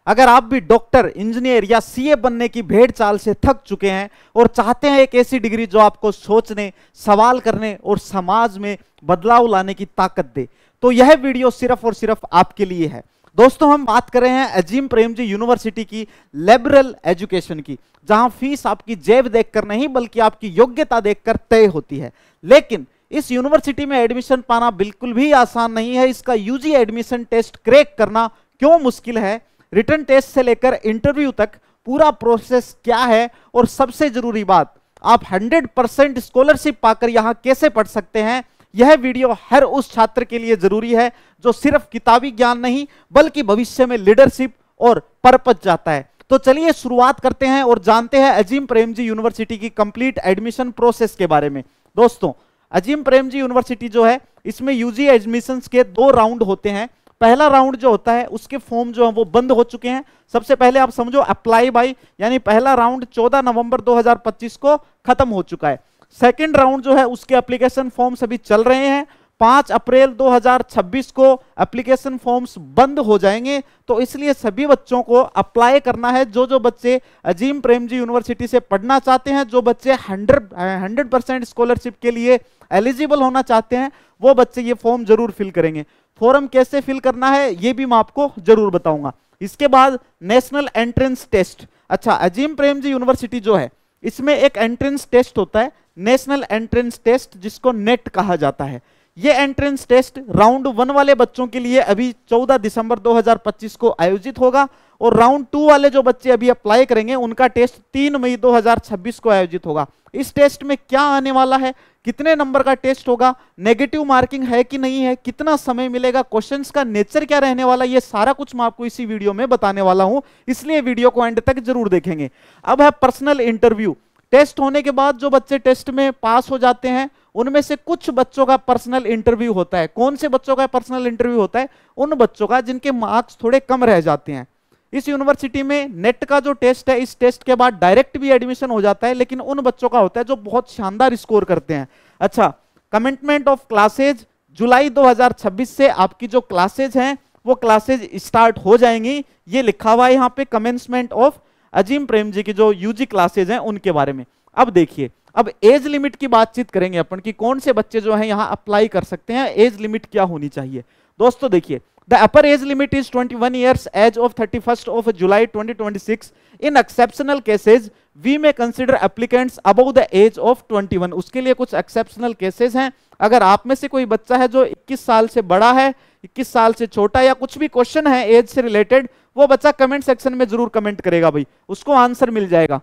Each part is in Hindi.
अगर आप भी डॉक्टर, इंजीनियर या सीए बनने की भेड़ चाल से थक चुके हैं और चाहते हैं एक ऐसी डिग्री जो आपको सोचने, सवाल करने और समाज में बदलाव लाने की ताकत दे, तो यह वीडियो सिर्फ और सिर्फ आपके लिए है। दोस्तों, हम बात कर रहे हैं अजीम प्रेमजी यूनिवर्सिटी की लिबरल एजुकेशन की, जहां फीस आपकी जेब देखकर नहीं बल्कि आपकी योग्यता देखकर तय होती है। लेकिन इस यूनिवर्सिटी में एडमिशन पाना बिल्कुल भी आसान नहीं है। इसका यूजी एडमिशन टेस्ट क्रैक करना क्यों मुश्किल है, रिटन टेस्ट से लेकर इंटरव्यू तक पूरा प्रोसेस क्या है, और सबसे जरूरी बात, आप 100% स्कॉलरशिप पाकर यहां कैसे पढ़ सकते हैं, यह वीडियो हर उस छात्र के लिए जरूरी है जो सिर्फ किताबी ज्ञान नहीं बल्कि भविष्य में लीडरशिप और पर्पस चाहता है। तो चलिए शुरुआत करते हैं और जानते हैं अजीम प्रेमजी यूनिवर्सिटी की कंप्लीट एडमिशन प्रोसेस के बारे में। दोस्तों, अजीम प्रेमजी यूनिवर्सिटी जो है, इसमें यूजी एडमिशंस के 2 राउंड होते हैं। पहला राउंड जो होता है उसके फॉर्म जो है वो बंद हो चुके हैं। सबसे पहले आप समझो अप्लाई बाय, यानी पहला राउंड 14 नवंबर 2025 को खत्म हो चुका है। सेकंड राउंड जो है उसके एप्लीकेशन फॉर्म्स अभी चल रहे हैं। 5 अप्रैल 2026 को एप्लीकेशन फॉर्म्स बंद हो जाएंगे, तो इसलिए सभी बच्चों को अप्लाई करना है। जो बच्चे अजीम प्रेमजी यूनिवर्सिटी से पढ़ना चाहते हैं, जो बच्चे 100% स्कॉलरशिप के लिए एलिजिबल होना चाहते हैं, वो बच्चे ये फॉर्म जरूर फिल करेंगे। फॉर्म कैसे फिल करना है ये भी मैं आपको जरूर बताऊंगा। इसके बाद नेशनल एंट्रेंस टेस्ट। अच्छा, अजीम प्रेमजी यूनिवर्सिटी जो है इसमें एक एंट्रेंस टेस्ट होता है, नेशनल एंट्रेंस टेस्ट, जिसको नेट कहा जाता है। ये एंट्रेंस टेस्ट राउंड 1 वाले बच्चों के लिए अभी 14 दिसंबर 2025 को आयोजित होगा, और राउंड 2 वाले जो बच्चे अभी अप्लाई करेंगे उनका टेस्ट 3 मई 2026 को आयोजित होगा। इस टेस्ट में क्या आने वाला है, कितने नंबर का टेस्ट होगा, नेगेटिव मार्किंग है कि नहीं है, कितना समय मिलेगा, क्वेश्चंस का नेचर क्या रहने वाला, ये सारा कुछ मैं आपको इसी वीडियो में बताने वाला हूं, इसलिए वीडियो को एंड तक जरूर देखेंगे। अब है पर्सनल इंटरव्यू। टेस्ट होने के बाद जो बच्चे टेस्ट में पास हो जाते हैं उनमें से कुछ बच्चों का पर्सनल इंटरव्यू होता है। कौन से बच्चों का पर्सनल इंटरव्यू होता है? उन बच्चों का जिनके मार्क्स थोड़े कम रह जाते हैं। इस यूनिवर्सिटी में नेट का जो टेस्ट है, इस टेस्ट के बाद डायरेक्ट भी एडमिशन हो जाता है, लेकिन उन बच्चों का होता है जो बहुत शानदार स्कोर करते हैं। अच्छा, कमिटमेंट ऑफ क्लासेज, जुलाई 2026 से आपकी जो क्लासेज हैं वो क्लासेज स्टार्ट हो जाएंगी। ये लिखा हुआ है यहाँ पे कमेंसमेंट ऑफ अजीम प्रेमजी की जो यूजी क्लासेज हैं उनके बारे में। अब देखिए, अब एज लिमिट की बातचीत करेंगे अपन कि कौन से बच्चे जो हैं यहाँ अप्लाई कर सकते हैं, एज लिमिट क्या होनी चाहिए। दोस्तों देखिए, the upper age limit is 21 years age of 31st of July 2026। In exceptional cases we may consider applicants above the age of 21। उसके लिए कुछ एक्सेप्शनल केसेस हैं। अगर आप में से कोई बच्चा है जो 21 साल से बड़ा है, 21 साल से छोटा, या कुछ भी क्वेश्चन है एज से रिलेटेड, वो बच्चा कमेंट सेक्शन में जरूर कमेंट करेगा भाई, उसको आंसर मिल जाएगा।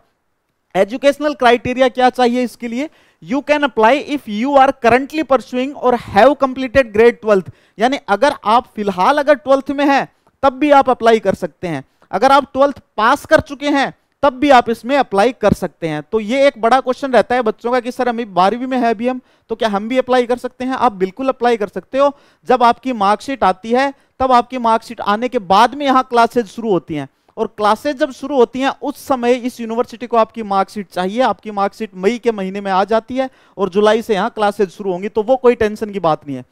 एजुकेशनल क्राइटेरिया क्या चाहिए इसके लिए? You can apply if you are currently pursuing or have completed grade 12th, यानी अगर आप फिलहाल अगर 12th में हैं तब भी आप अप्लाई कर सकते हैं। अगर आप 12th पास कर चुके हैं तब भी आप इसमें अप्लाई कर सकते हैं। तो ये एक बड़ा क्वेश्चन रहता है बच्चों का कि सर हम 12वीं में है अभी हम, तो क्या हम भी अप्लाई कर सकते हैं? आप बिल्कुल अप्लाई कर सकते हो। जब आपकी मार्कशीट आती है, तब आपकी मार्कशीट आने के बाद में यहाँ क्लासेज शुरू होती हैं, और क्लासेज जब शुरू होती हैं उस समय इस यूनिवर्सिटी को आपकी मार्कशीट चाहिए। आपकी मार्कशीट मई के महीने में आ जाती है और जुलाई से यहाँ क्लासेज शुरू होंगी, तो वो कोई टेंशन की बात नहीं है।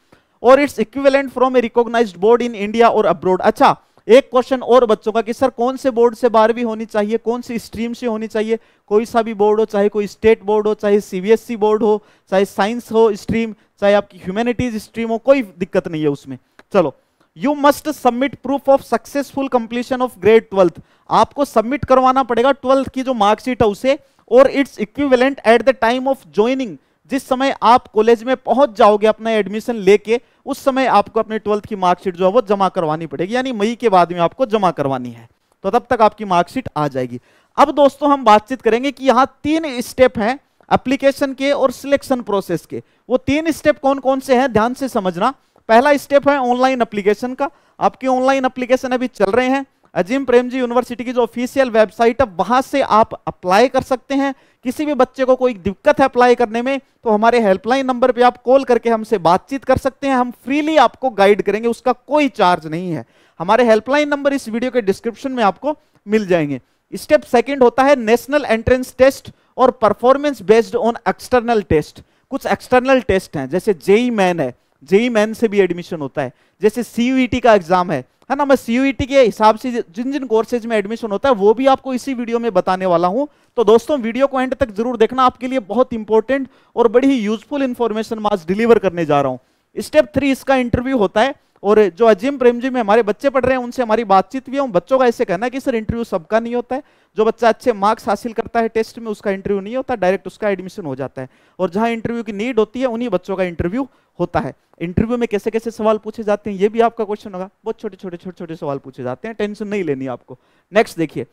और it's equivalent from a recognised board in India or abroad. अच्छा, एक क्वेश्चन और बच्चों का कि सर कौन से बोर्ड से 12वीं होनी चाहिए, कौन सी स्ट्रीम से होनी चाहिए? कोई सा भी बोर्ड हो, चाहे कोई स्टेट बोर्ड हो, चाहे सीबीएसई बोर्ड हो, चाहे साइंस हो स्ट्रीम, चाहे आपकी ह्यूमैनिटीज स्ट्रीम हो, कोई दिक्कत नहीं है उसमें। चलो, you must submit proof of successful completion of grade 12th। आपको सबमिट करवाना पड़ेगा 12th की जो मार्कशीट है उसे, और it's equivalent at the time of joining. जिस समय आप कॉलेज में पहुंच जाओगे अपना एडमिशन लेके, उस समय आपको अपने 12th की मार्कशीट जो है वो जमा करवानी पड़ेगी, यानी मई के बाद में आपको जमा करवानी है, तो तब तक आपकी मार्कशीट आ जाएगी। अब दोस्तों हम बातचीत करेंगे कि यहाँ 3 स्टेप हैं एप्लीकेशन के और सिलेक्शन प्रोसेस के। वो 3 स्टेप कौन कौन से हैं, ध्यान से समझना। पहला स्टेप है ऑनलाइन एप्लीकेशन का। आपके ऑनलाइन एप्लीकेशन अभी चल रहे हैं। अजीम प्रेमजी यूनिवर्सिटी की जो ऑफिशियल वेबसाइट है वहां से आप अप्लाई कर सकते हैं। किसी भी बच्चे को कोई दिक्कत है अप्लाई करने में, तो हमारे हेल्पलाइन नंबर पे आप कॉल करके हमसे बातचीत कर सकते हैं। हम फ्रीली आपको गाइड करेंगे, उसका कोई चार्ज नहीं है। हमारे हेल्पलाइन नंबर इस वीडियो के डिस्क्रिप्शन में आपको मिल जाएंगे। स्टेप सेकंड होता है नेशनल एंट्रेंस टेस्ट और performance based on external test. कुछ एक्सटर्नल टेस्ट हैं, जैसे जेई मेन है, जेई मेन से भी एडमिशन होता है, जैसे सीयूईटी का एग्जाम है, है ना। मैं सीयूईटी के हिसाब से जिन जिन कोर्सेज में एडमिशन होता है वो भी आपको इसी वीडियो में बताने वाला हूं। तो दोस्तों वीडियो को एंड तक जरूर देखना, आपके लिए बहुत इंपॉर्टेंट और बड़ी ही यूजफुल इंफॉर्मेशन मैं आज डिलीवर करने जा रहा हूं। स्टेप 3 इसका इंटरव्यू होता है, और जो अजीम प्रेमजी में हमारे बच्चे पढ़ रहे हैं उनसे हमारी बातचीत भी है। उन बच्चों का ऐसे कहना है कि सर इंटरव्यू सबका नहीं होता है, जो बच्चा अच्छे मार्क्स हासिल करता है टेस्ट में उसका इंटरव्यू नहीं होता, डायरेक्ट उसका एडमिशन हो जाता है। और जहां इंटरव्यू की नीड होती है उन्हीं बच्चों का इंटरव्यू होता है। इंटरव्यू में कैसे कैसे सवाल पूछे जाते हैं ये भी आपका क्वेश्चन होगा, बहुत छोटे छोटे सवाल पूछे जाते हैं, टेंशन नहीं लेनी आपको। नेक्स्ट देखिए,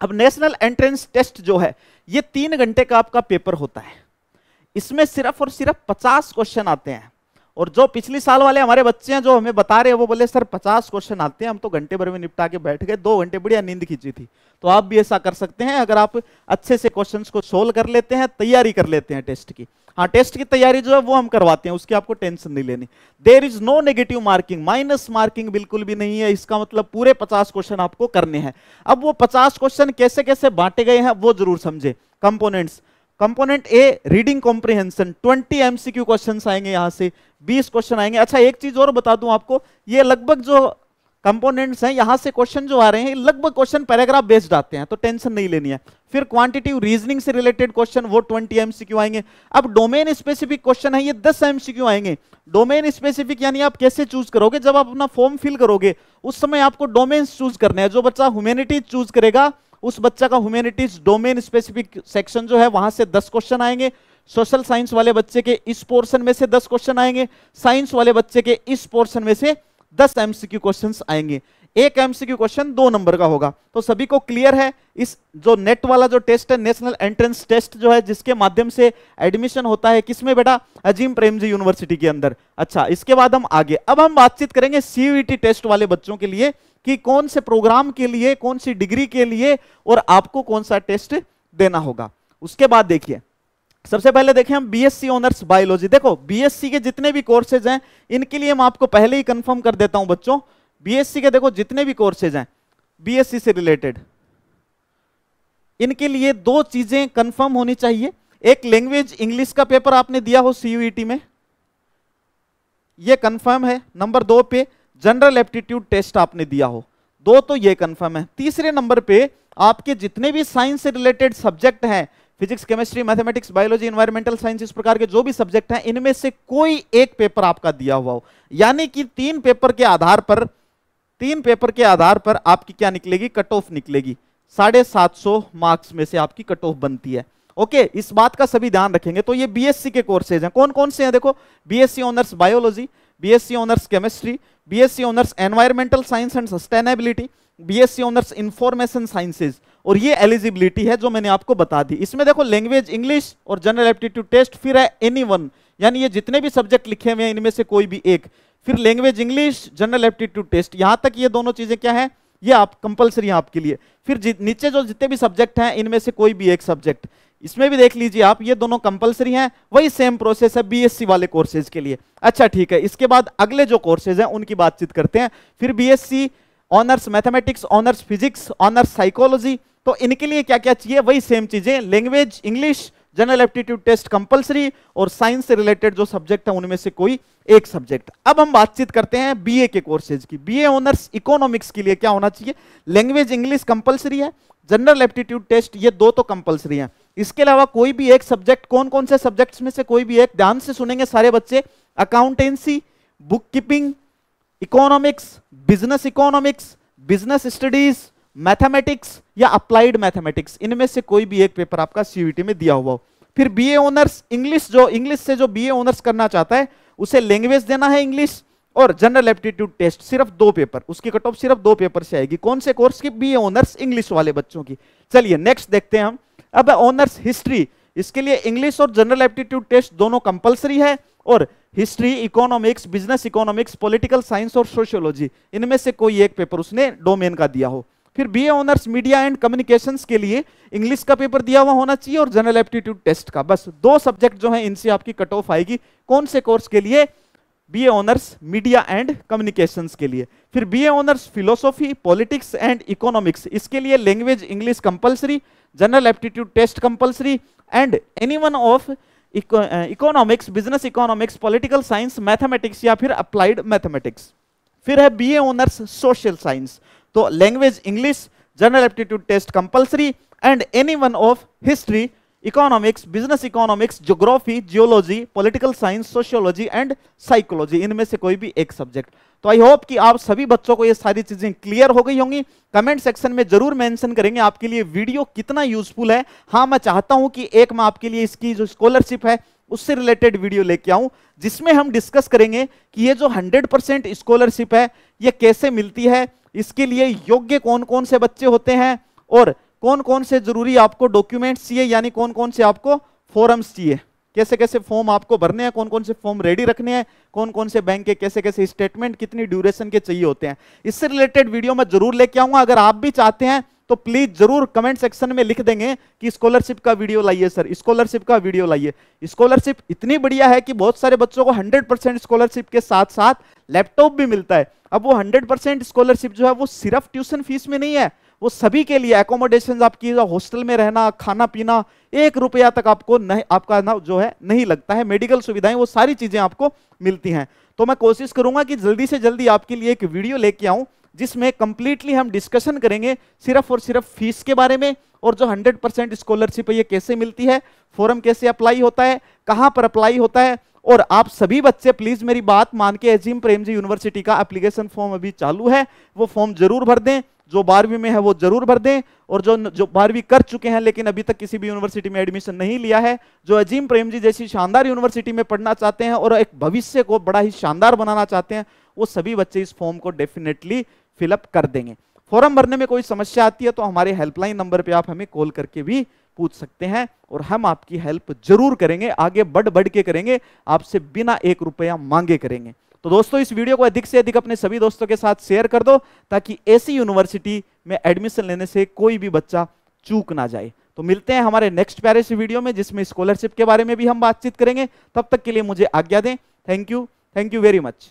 अब नेशनल एंट्रेंस टेस्ट जो है ये 3 घंटे का आपका पेपर होता है। इसमें सिर्फ और सिर्फ 50 क्वेश्चन आते हैं। और जो पिछली साल वाले हमारे बच्चे हैं जो हमें बता रहे हैं वो बोले सर 50 क्वेश्चन आते हैं, हम तो घंटे भर में निपटा के बैठ गए, 2 घंटे बढ़िया नींद खींची थी। तो आप भी ऐसा कर सकते हैं अगर आप अच्छे से क्वेश्चंस को सोल्व कर लेते हैं, तैयारी कर लेते हैं टेस्ट की। हाँ, टेस्ट की तैयारी जो है वो हम करवाते हैं, उसकी आपको टेंशन नहीं लेनी। There is no negative marking, minus marking बिल्कुल भी नहीं है। इसका मतलब पूरे 50 क्वेश्चन आपको करने हैं। अब वो 50 क्वेश्चन कैसे कैसे बांटे गए हैं वो जरूर समझे। कंपोनेंट्स, कंपोनेंट ए रीडिंग कॉम्प्रिहेंशन, 20 एमसीक्यू क्वेश्चंस आएंगे, यहां से 20 क्वेश्चन आएंगे। अच्छा एक चीज और बता दूं आपको, ये लगभग जो कंपोनेंट्स हैं यहां से क्वेश्चन जो आ रहे हैं लगभग क्वेश्चन पैराग्राफ बेस्ड आते हैं, तो टेंशन नहीं लेनी है। फिर क्वांटिटिव रीजनिंग से रिलेटेड क्वेश्चन वो 20 एमसीक्यू आएंगे। अब डोमेन स्पेसिफिक क्वेश्चन है ये 10 एमसीक्यू आएंगे। डोमेन स्पेसिफिक यानी आप कैसे चूज करोगे, जब आप अपना फॉर्म फिल करोगे उस समय आपको डोमेन्स चूज करने हैं। जो बच्चा ह्यूमैनिटीज चूज करेगा उस बच्चा का ह्यूमैनिटीज डोमेन स्पेसिफिक सेक्शन जो है वहां से 10 क्वेश्चन आएंगे। सोशल साइंस वाले बच्चे के इस पोर्शन में से 10 क्वेश्चन आएंगे। साइंस वाले बच्चे के इस पोर्शन में से 10 एमसीक्यू क्वेश्चंस आएंगे। एक एमसीक्यू क्वेश्चन 2 नंबर का होगा। तो सभी को क्लियर है इस जो नेट वाला जो टेस्ट है, नेशनल एंट्रेंस टेस्ट जो है, जिसके माध्यम से एडमिशन होता है किसमें बेटा, अजीम प्रेमजी यूनिवर्सिटी के अंदर। अच्छा इसके बाद हम आगे, अब हम बातचीत करेंगे सीयूईटी टेस्ट वाले बच्चों के लिए कि कौन से प्रोग्राम के लिए, कौन सी डिग्री के लिए और आपको कौन सा टेस्ट देना होगा। उसके बाद देखिए, सबसे पहले देखें हम बीएससी ऑनर्स बायोलॉजी। देखो बीएससी के जितने भी कोर्सेज हैं इनके लिए मैं आपको पहले ही कंफर्म कर देता हूं बच्चों, बीएससी के देखो जितने भी कोर्सेज हैं बीएससी से रिलेटेड, इनके लिए 2 चीजें कंफर्म होनी चाहिए। एक लैंग्वेज इंग्लिश का पेपर आपने दिया हो सीयूईटी में, यह कंफर्म है। नंबर 2 पे जनरल एप्टीट्यूड टेस्ट आपने दिया हो, 2 तो ये कंफर्म है। तीसरे नंबर पे आपके जितने भी साइंस से रिलेटेड सब्जेक्ट हैं, physics, chemistry, mathematics, biology, environmental science, इस प्रकार के जो भी सब्जेक्ट हैं इनमें से कोई एक पेपर आपका दिया हुआ हो। यानी कि 3 पेपर के आधार पर आपकी क्या निकलेगी, कट ऑफ निकलेगी। 750 मार्क्स में से आपकी कट ऑफ बनती है। ओके, इस बात का सभी ध्यान रखेंगे। तो ये बीएससी के कोर्सेज हैं, कौन कौन से हैं देखो, BSc honours biology, BSc honours chemistry, BSc honours environmental science and sustainability, BSc honours information sciences, और ये एलिजिबिलिटी है जो मैंने आपको बता दी। इसमें देखो लैंग्वेज इंग्लिश और जनरल एप्टीट्यूड टेस्ट, फिर है एनीवन, यानी ये जितने भी सब्जेक्ट लिखे हुए हैं इनमें से कोई भी एक, फिर language English, general aptitude test, यहां तक ये दोनों चीजें क्या है, ये आप कंपलसरी है आपके लिए। फिर नीचे जो जितने भी सब्जेक्ट हैं इनमें से कोई भी एक सब्जेक्ट, इसमें भी देख लीजिए आप, ये दोनों कंपलसरी हैं। वही सेम प्रोसेस है बीएससी वाले कोर्सेज के लिए। अच्छा ठीक है, इसके बाद अगले जो कोर्सेज हैं उनकी बातचीत करते हैं। फिर BSc honours mathematics, honours physics, honours psychology, तो इनके लिए क्या क्या चाहिए, वही सेम चीजें, language English, general aptitude test compulsory, और साइंस से रिलेटेड जो सब्जेक्ट है उनमें से कोई एक सब्जेक्ट। अब हम बातचीत करते हैं बीए के कोर्सेज की। बीए ऑनर्स इकोनॉमिक्स के लिए क्या होना चाहिए, लैंग्वेज इंग्लिश कंपलसरी है, जनरल एप्टीट्यूड टेस्ट ये 2 तो कंपलसरी है। इसके अलावा कोई भी एक सब्जेक्ट, कौन कौन से सब्जेक्ट्स में से कोई भी एक, ध्यान से सुनेंगे सारे बच्चे, accountancy, book keeping, economics, business studies, mathematics या अप्लाइड मैथमेटिक्स, इनमें से कोई भी एक पेपर आपका सीयूईटी में दिया हुआ हो। फिर बीए ऑनर्स इंग्लिश, जो इंग्लिश से जो बीए ऑनर्स करना चाहता है उसे लैंग्वेज देना है इंग्लिश, और जनरल एप्टीट्यूड टेस्ट सिर्फ 2 पेपर, उसकी कट ऑफ सिर्फ 2 पेपर से आएगी। कौन से कोर्स की, बीए ऑनर्स इंग्लिश वाले बच्चों की। चलिए नेक्स्ट देखते हैं हम। अब ऑनर्स हिस्ट्री, इसके लिए इंग्लिश और जनरल एप्टीट्यूड टेस्ट दोनों कंपलसरी है, और history, economics, business economics, political science और सोशियोलॉजी, इनमें से कोई एक पेपर उसने डोमेन का दिया हो। फिर BA honours media and communications के लिए इंग्लिश का पेपर दिया हुआ होना चाहिए और जनरल एप्टीट्यूड टेस्ट का, बस 2 सब्जेक्ट जो हैं इनसे आपकी कट ऑफ आएगी। कौन से कोर्स के लिए, BA honours media and communications के लिए। फिर BA honours philosophy, politics and economics, इसके लिए language English compulsory, general aptitude test compulsory, and any one of economics, business economics, political science, mathematics या फिर अप्लाइड मैथमेटिक्स। फिर है बीए ऑनर्स सोशल साइंस, तो language English, general aptitude test compulsory, and any one of history, economics, business economics, geography, geology, political science, sociology and psychology, इनमें से कोई भी एक सब्जेक्ट। तो आई होप कि आप सभी बच्चों को ये सारी चीजें क्लियर हो गई होंगी। कमेंट सेक्शन में जरूर मेंशन करेंगे आपके लिए वीडियो कितना यूजफुल है। हाँ, मैं चाहता हूं कि एक मैं आपके लिए इसकी जो स्कॉलरशिप है उससे रिलेटेड वीडियो लेके आऊं, जिसमें हम डिस्कस करेंगे कि ये जो 100% स्कॉलरशिप है ये कैसे मिलती है, इसके लिए योग्य कौन कौन से बच्चे होते हैं, और कौन कौन से जरूरी आपको डॉक्यूमेंट्स चाहिए, यानी कौन कौन से आपको फॉर्म्स चाहिए, कैसे कैसे फॉर्म आपको भरने हैं, कौन कौन से फॉर्म रेडी रखने हैं, कौन कौन से बैंक के कैसे कैसे स्टेटमेंट कितनी ड्यूरेशन के चाहिए होते हैं। इससे रिलेटेड वीडियो मैं जरूर लेके आऊंगा। अगर आप भी चाहते हैं तो प्लीज जरूर कमेंट सेक्शन में लिख देंगे कि स्कॉलरशिप का वीडियो लाइए सर, स्कॉलरशिप का वीडियो लाइए। स्कॉलरशिप इतनी बढ़िया है कि बहुत सारे बच्चों को 100% स्कॉलरशिप के साथ साथ लैपटॉप भी मिलता है। अब वो 100% स्कॉलरशिप जो है वो सिर्फ ट्यूशन फीस में नहीं है, वो सभी के लिए एकोमोडेशन, आपकी हॉस्टल में रहना, खाना पीना, 1 रुपया तक आपको नहीं, आपका ना जो है नहीं लगता है, मेडिकल सुविधाएं, वो सारी चीजें आपको मिलती हैं। तो मैं कोशिश करूंगा कि जल्दी से जल्दी आपके लिए एक वीडियो लेके आऊं जिसमें कंप्लीटली हम डिस्कशन करेंगे सिर्फ और सिर्फ फीस के बारे में, और जो 100% स्कॉलरशिप है ये कैसे मिलती है, फॉर्म कैसे अप्लाई होता है, कहां पर अप्लाई होता है। और आप सभी बच्चे प्लीज मेरी बात मान के अजीम प्रेमजी यूनिवर्सिटी का एप्लीकेशन फॉर्म अभी चालू है, वो फॉर्म जरूर भर दें। जो 12वीं में है वो जरूर भर दें, और जो 12वीं कर चुके हैं लेकिन अभी तक किसी भी यूनिवर्सिटी में एडमिशन नहीं लिया है, जो अजीम प्रेमजी जैसी शानदार यूनिवर्सिटी में पढ़ना चाहते हैं और एक भविष्य को बड़ा ही शानदार बनाना चाहते हैं, वो सभी बच्चे इस फॉर्म को डेफिनेटली फिलअप कर देंगे। फॉर्म भरने में कोई समस्या आती है तो हमारे हेल्पलाइन नंबर पे आप हमें कॉल करके भी पूछ सकते हैं, और हम आपकी हेल्प जरूर करेंगे, आगे बढ़ बढ़ के करेंगे, आपसे बिना 1 रुपया मांगे करेंगे। तो दोस्तों इस वीडियो को अधिक से अधिक अपने सभी दोस्तों के साथ शेयर कर दो, ताकि ऐसी यूनिवर्सिटी में एडमिशन लेने से कोई भी बच्चा चूक ना जाए। तो मिलते हैं हमारे नेक्स्ट प्यारे से वीडियो में, जिसमें स्कॉलरशिप के बारे में भी हम बातचीत करेंगे। तब तक के लिए मुझे आज्ञा दें। Thank you very much.